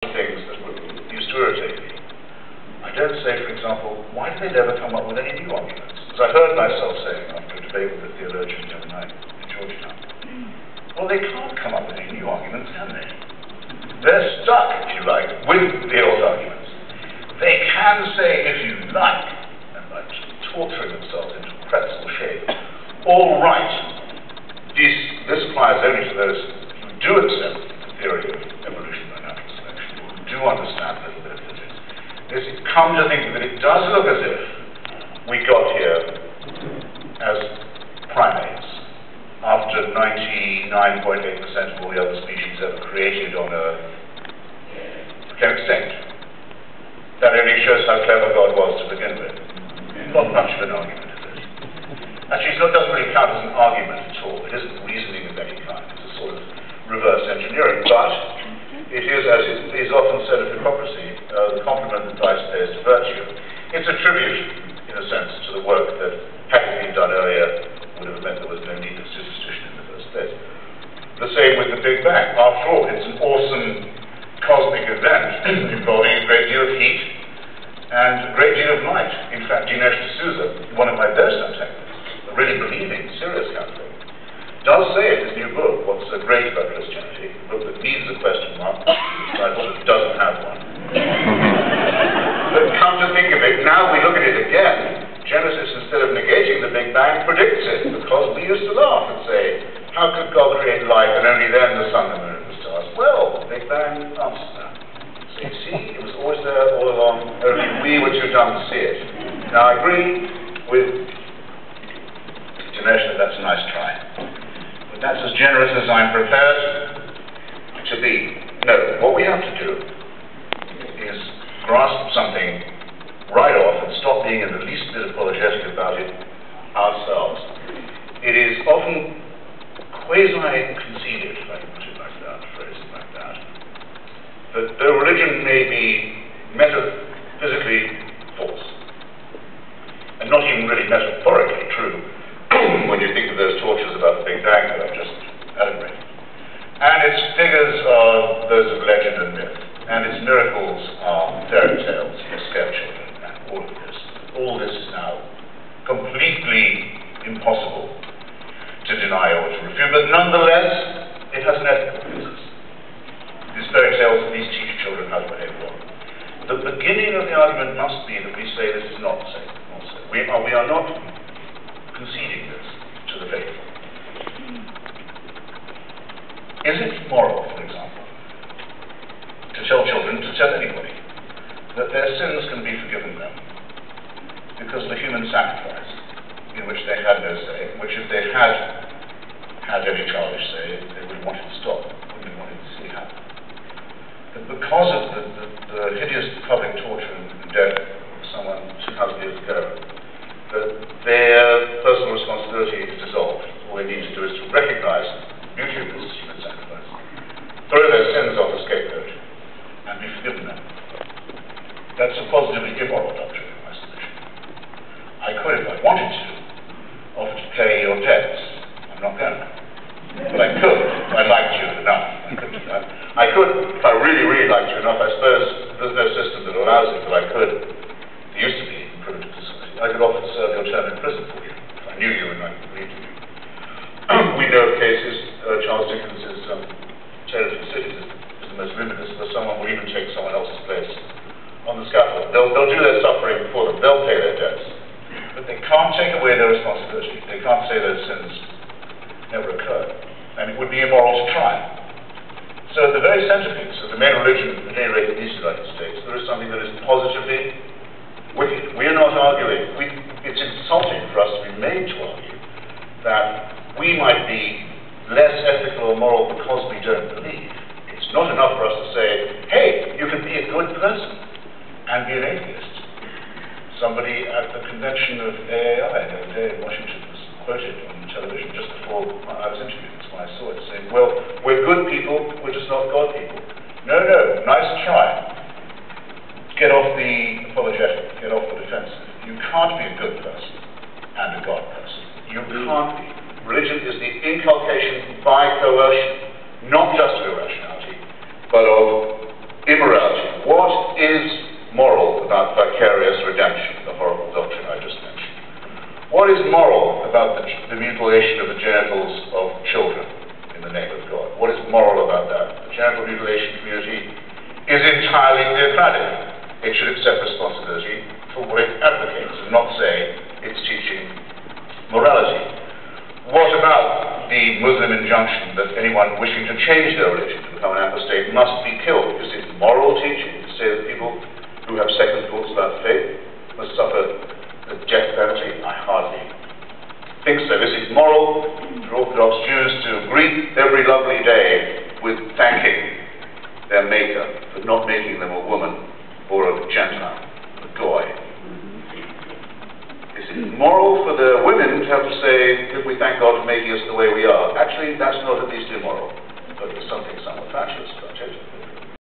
things that used to irritate me. I don't say, for example, why did they never come up with any new arguments? As I heard myself saying after a debate with a theologian the other night in Georgetown. Well, they can't come up with any new arguments, can they? They're stuck, if you like, with the old arguments. They can say, if you like, and like torturing themselves into pretzel shape, all right, this applies only to those who do accept the theory of evolution by natural selection, who do understand a little bit of physics. It's come to think that it does look as if we got here as primates after 99.8% of all the other species ever created on Earth became extinct. That only shows how clever God was to begin with. Not much of an argument, is it? Actually, it doesn't really count as an argument at all. It isn't reasoning of any kind. It's a sort of reverse engineering. But it is, as is often said of hypocrisy, the compliment that dice pays to virtue. It's a tribute, in a sense, to the work that, had it been done earlier, would have meant there was no need of superstition in the first place. The same with the Big Bang. After all, it's an awesome cosmic event involving a great deal of heat and a great deal of light. In fact, Dinesh D'Souza, one of my best antagonists, a really believing, serious Catholic, does say in his new book, What's So Great About Christianity, a book that needs a question mark, which I thought doesn't have one. But come to think of it, now we look at it again, Genesis, instead of negating the Big Bang, predicts it, because we used to laugh and say, how could God create life and only then the sun, the moon, and the stars? Well, the Big Bang answers that. So you see, it was always there all along, only we were too dumb to see it. Now, I agree with Dinesh that that's a nice try. But that's as generous as I'm prepared to be. No, what we have to do is grasp something right off and stop being in the least bit apologetic about it ourselves. It is often quasi-conceded, if I can put it like that, phrase it like that, that though religion may be metaphysically false, and not even really metaphorically true, when you think of those tortures about the Big Bang that I've just elaborated, and its figures are those of legend and myth, and its miracles are fairy tales for scare children, and all this is now completely impossible to deny or to refute, but nonetheless, it has an ethical basis. These fairy tales at least teach children how to behave well. The beginning of the argument must be that we say this is not safe. We are not conceding this to the faithful. Is it moral, for example, to tell children, to tell anybody, that their sins can be forgiven them because of the human sacrifice in which they had no say, which if they had any childish say, they would have wanted to stop, wouldn't have wanted to see happen. But because of the hideous public torture and death of someone 2,000 years ago, that their personal responsibility is dissolved. All they need to do is to recognize the beauty of this human sacrifice, throw their sins off the scapegoat, and be forgiven them. That's a positively immoral doctrine in my submission. I could, if I wanted to, offer to pay your debts. I'm not going to. But I could, if I liked you enough. I could do that. I could, if I really, really liked you enough. I suppose there's no system that allows it, but I could. There used to be in primitive society. I could offer to serve your term in prison for you, if I knew you and I believed in you. We know of cases, Charles Dickens' Tale of Two Cities is the most luminous, where someone will even take someone else's place on the scaffold. They'll do their suffering for them. They'll pay their debts. But they can't take away their responsibility. They can't say those sins never occurred. And it would be immoral to try. So at the very centerpiece of the main religion, at any rate in these United States, there is something that is positively wicked. We are not arguing. It's insulting for us to be made to argue that we might be less ethical or moral because we don't believe. It's not enough for us to say, hey, you can be a good person and be an atheist. Somebody at the convention of AAI the other day in Washington was quoted on television just before I was interviewed. That's why I saw it, saying, well, we're good people, we're just not God people. No, nice try. Get off the apologetic, get off the defensive. You can't be a good person and a God person. You can't be. Religion is the inculcation by coercion, not just of irrationality, but of immorality. the mutilation of the genitals of children in the name of God. What is moral about that? The genital mutilation community is entirely theocratic. It should accept responsibility for what it advocates and not say it's teaching morality. What about the Muslim injunction that anyone wishing to change their religion to become an apostate must be killed? Is it moral teaching to say that people who have second thoughts about faith must suffer the death penalty? I hardly think so. Is it moral for Orthodox Jews to greet every lovely day with thanking their Maker for not making them a woman or a Gentile, a goy? Is it moral for the women to have to say that we thank God for making us the way we are? Actually, that's not at least immoral, but it's something somewhat fatuous.